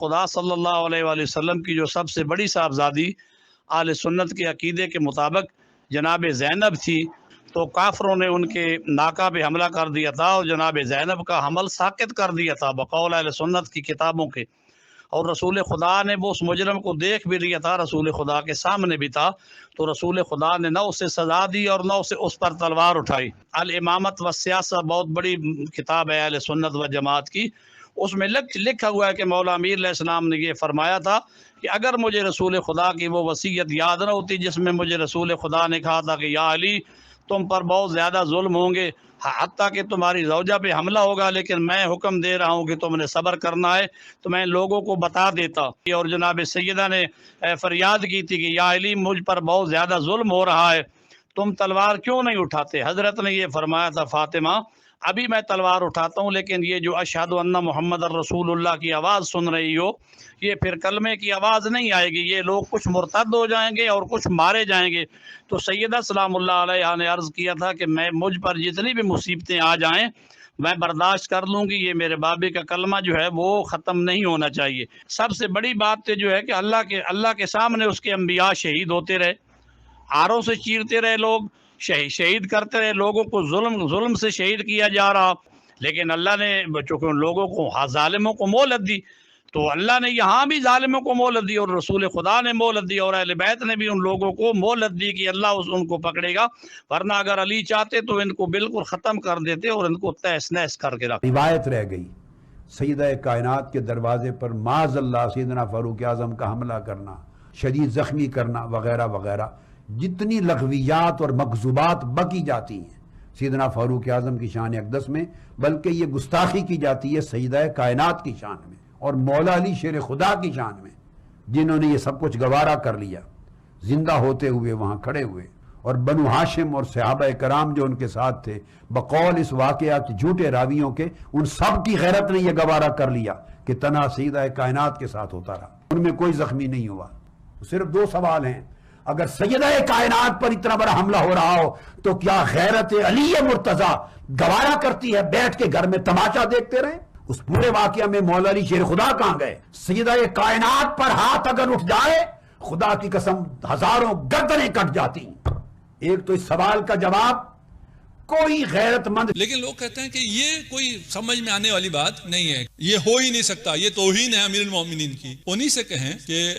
خدا صلی اللہ علیہ وآلہ وسلم کی جو سب سے بڑی صاحبزادی اہل سنت کے عقیدے کے مطابق جناب زینب تھی، تو کافروں نے ان کے ناکہ پہ حملہ کر دیا تھا اور جناب زینب کا حمل ساقط کر دیا تھا بقول اہل سنت کی کتابوں کے، اور رسول خدا نے وہ اس مجرم کو دیکھ بھی لیا تھا، رسول خدا کے سامنے بھی تھا، تو رسول خدا نے نہ اسے سزا دی اور نہ اسے اس پر تلوار اٹھائی۔ الامامت والسیاسہ بہت بڑی کتاب ہے اہل سنت و جماعت کی، اس میں لکھا ہوا ہے کہ مولا امیر علیہ السلام نے یہ فرمایا تھا کہ اگر مجھے رسول خدا کی وہ وصیت یاد نہ ہوتی جس میں مجھے رسول خدا نے کہا تھا کہ یا علی تم پر بہت زیادہ ظلم ہوں گے، حتیٰ کہ تمہاری زوجہ پہ حملہ ہوگا، لیکن میں حکم دے رہا ہوں کہ تم نے صبر کرنا ہے، تو میں لوگوں کو بتا دیتا۔ اور جناب سیدہ نے فریاد کی تھی کہ یا علی مجھ پر بہت زیادہ ظلم ہو رہا ہے، تم تلوار کیوں نہیں اٹھاتے؟ حضرت نے یہ فرمایا تھا فاطمہ ابھی میں تلوار اٹھاتا ہوں، لیکن یہ جو اشہد ان محمد الرسول اللہ کی آواز سن رہی ہو، یہ پھر کلمے کی آواز نہیں آئے گی، یہ لوگ کچھ مرتد ہو جائیں گے اور کچھ مارے جائیں گے۔ تو سیدہ سلام اللہ علیہ نے عرض کیا تھا کہ میں مجھ پر جتنی بھی مصیبتیں آ جائیں میں برداشت کر لوں گی، یہ میرے بابے کا کلمہ جو ہے وہ ختم نہیں ہونا چاہیے۔ سب سے بڑی بات جو ہے کہ اللہ کے سامنے اس کے انبیاء شہید ہوتے رہے، آروں سے چیرتے رہے لوگ، شہید کرتے رہے لوگوں کو، ظلم سے شہید کیا جا رہا، لیکن اللہ نے چونکہ ان لوگوں کو ظالموں کو مہلت دی، تو اللہ نے یہاں بھی ظالموں کو مہلت دی اور رسول خدا نے مہلت دی اور اہل بیت نے بھی ان لوگوں کو مہلت دی کہ اللہ ان کو پکڑے گا، ورنہ اگر علی چاہتے تو ان کو بالکل ختم کر دیتے اور ان کو تہس نہس کر کے رکھ۔ روایت رہ گئی سیدہ کائنات کے دروازے پر معاذ اللہ سیدنا فاروق اعظم کا حملہ کرنا، شدید زخمی کرنا وغیرہ وغیرہ، جتنی لغویات اور مکذوبات بکی جاتی ہیں سیدنا فاروق اعظم کی شان اقدس میں، بلکہ یہ گستاخی کی جاتی ہے سیدہ کائنات کی شان میں اور مولا علی شیر خدا کی شان میں، جنہوں نے یہ سب کچھ گوارا کر لیا، زندہ ہوتے ہوئے وہاں کھڑے ہوئے، اور بنو ہاشم اور صحابہ کرام جو ان کے ساتھ تھے بقول اس واقعات جھوٹے راویوں کے، ان سب کی غیرت نے یہ گوارا کر لیا کہ تنہا سیدہ کائنات کے ساتھ ہوتا رہا، ان میں کوئی زخمی نہیں ہوا۔ صرف دو سوال ہیں، اگر سیدہ کائنات پر اتنا بڑا حملہ ہو رہا ہو تو کیا غیرت علی مرتضیٰ گوارا کرتی ہے بیٹھ کے گھر میں تماشا دیکھتے رہیں؟ اس پورے واقعہ میں مولا علی شیر خدا کہاں گئے؟ سیدہ کائنات پر ہاتھ اگر اٹھ جائے خدا کی قسم ہزاروں گردنیں کٹ جاتی۔ ایک تو اس سوال کا جواب کوئی غیرت مند، لیکن لوگ کہتے ہیں کہ یہ کوئی سمجھ میں آنے والی بات نہیں ہے، یہ ہو ہی نہیں سکتا، یہ توہین ہے امیر المومنین کی۔ انہی سے کہیں کہ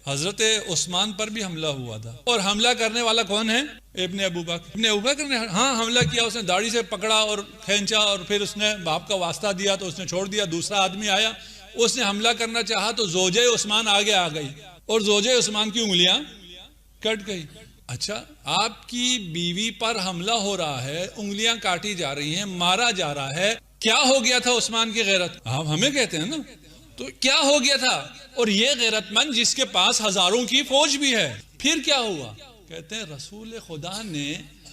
حضرت عثمان پر بھی حملہ ہوا تھا، اور حملہ کرنے والا کون ہے؟ ابن ابو بکر نے حملہ کیا، اس نے داڑھی سے پکڑا اور کھینچا، اور پھر اس نے باپ کا واسطہ دیا تو اس نے چھوڑ دیا، دوسرا آدمی آیا اس نے حملہ کرنا چاہا تو زوجہ عثمان آگے آ گئی اور زوجہ عثمان کی انگلیاں کٹ گئی۔ اچھا، آپ کی بیوی پر حملہ ہو رہا ہے، انگلیاں کاٹی جا رہی ہیں، مارا جا رہا ہے، کیا ہو گیا تھا عثمان کی غیرت؟ آپ ہمیں کہتے ہیں نا، تو کیا ہو گیا تھا؟ اور یہ غیرت مند جس کے پاس ہزاروں کی فوج بھی ہے، پھر کیا ہوا؟ کہتے ہیں رسول خدا نے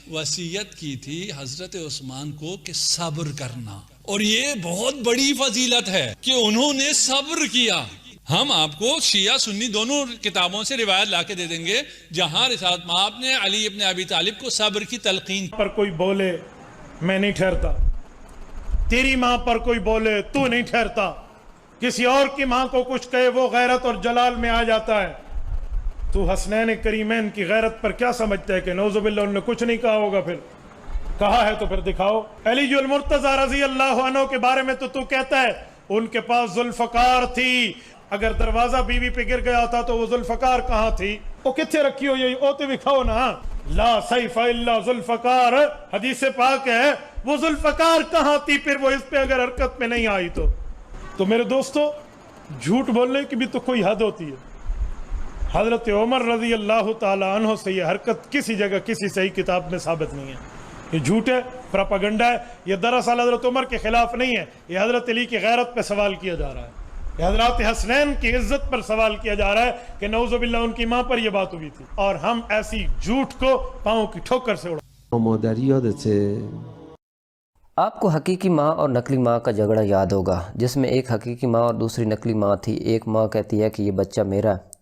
وصیت کی تھی حضرت عثمان کو کہ صبر کرنا، اور یہ بہت بڑی فضیلت ہے کہ انہوں نے صبر کیا۔ ہم آپ کو شیعہ سنی دونوں کتابوں سے روایت لا کے دے دیں گے جہاں رسالت مآب نے علی ابن ابی طالب کو صبر کی تلقین پر کوئی بولے میں نہیں ٹھہرتا، تیری ماں پر کوئی بولے تو نہیں ٹھہرتا، کسی اور کی ماں کو کچھ کہے وہ غیرت اور جلال میں آ جاتا ہے، تو حسنین کریمین کی غیرت پر کیا سمجھتا ہے کہ نعوذ باللہ انہوں نے کچھ نہیں کہا ہوگا؟ پھر کہا ہے تو پھر دکھاؤ۔ علی المرتضیٰ رضی اللہ عنہ کے بارے میں تو کہتا ہے ان کے پاس ذوالفقار تھی، اگر دروازہ بیوی پہ گر گیا تھا تو وہ ذوالفقار کہاں تھی؟ وہ کتنے رکھی ہو؟ یہ اوتے دکھاؤ نا، لا سیف الا ذوالفقار حدیث پاک ہے، وہ ذوالفقار کہاں تھی پھر وہ اس پہ اگر حرکت میں نہیں آئی تو میرے دوستو جھوٹ بولنے کی بھی تو کوئی حد ہوتی ہے۔ حضرت عمر رضی اللہ تعالی عنہ سے یہ حرکت کسی جگہ کسی صحیح کتاب میں ثابت نہیں ہے، یہ جھوٹ ہے، پراپاگنڈا ہے، یہ دراصل حضرت عمر کے خلاف نہیں ہے، یہ حضرت علی کی غیرت پہ سوال کیا جا رہا ہے، یہ حضرات حسنین کی عزت پر سوال کیا جا رہا ہے کہ نعوذ باللہ ان کی ماں پر یہ بات ہوئی تھی، اور ہم ایسی جھوٹ کو پاؤں کی ٹھوکر سے اڑا۔ آپ کو حقیقی ماں اور نقلی ماں کا جھگڑا یاد ہوگا، جس میں ایک حقیقی ماں اور دوسری نقلی ماں تھی۔ ایک ماں کہتی ہے کہ یہ بچہ میرا ہے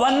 1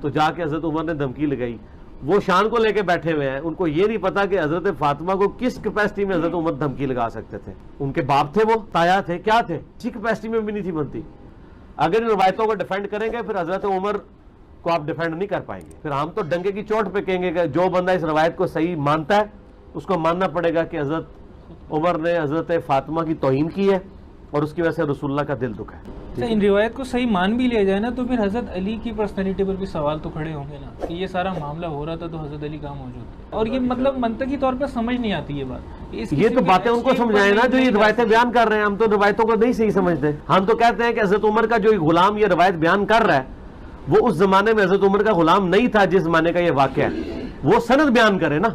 تو جا کے حضرت عمر نے دھمکی لگائی. وہ شان کو لے کے بیٹھے ہوئے ہیں, ان کو یہ نہیں پتا کہ حضرت فاطمہ کو کس کیپیسٹی میں حضرت عمر دھمکی لگا سکتے تھے. ان کے باپ تھے, وہ تایا تھے, کیا تھے, اسی کیپیسٹی میں بھی نہیں تھی بنتی. اگر ان روایتوں کو ڈیفینڈ کریں گے پھر حضرت عمر کو آپ ڈیفینڈ نہیں کر پائیں گے. پھر ہم تو ڈنگے کی چوٹ پہ کہیں گے کہ جو بندہ اس روایت کو صحیح مانتا ہے اس کو ماننا پڑے گا کہ حضرت عمر نے حضرت فاطمہ کی توہین کی ہے اور اس کی وجہ سے رسول اللہ کا دل دکھا ہے. ان روایت کو صحیح مان بھی لیا جائے نا تو پھر حضرت علی کی پرسنالٹی پر بھی سوال تو کھڑے ہوں گے نا کہ یہ سارا معاملہ ہو رہا تھا تو حضرت علی کہاں موجود تھے. اور یہ مطلب منطقی طور پر سمجھ نہیں آتی یہ بات. یہ تو باتیں ان کو سمجھائیں نا جو یہ روایتیں بیان کر رہے ہیں. ہم تو روایتوں کو نہیں صحیح سمجھتے. ہم تو کہتے ہیں کہ حضرت عمر کا جو غلام یہ روایت بیان کر رہا ہے وہ اس زمانے میں حضرت عمر کا غلام نہیں تھا جس زمانے کا یہ واقعہ ہے, وہ سند بیان کرے نا.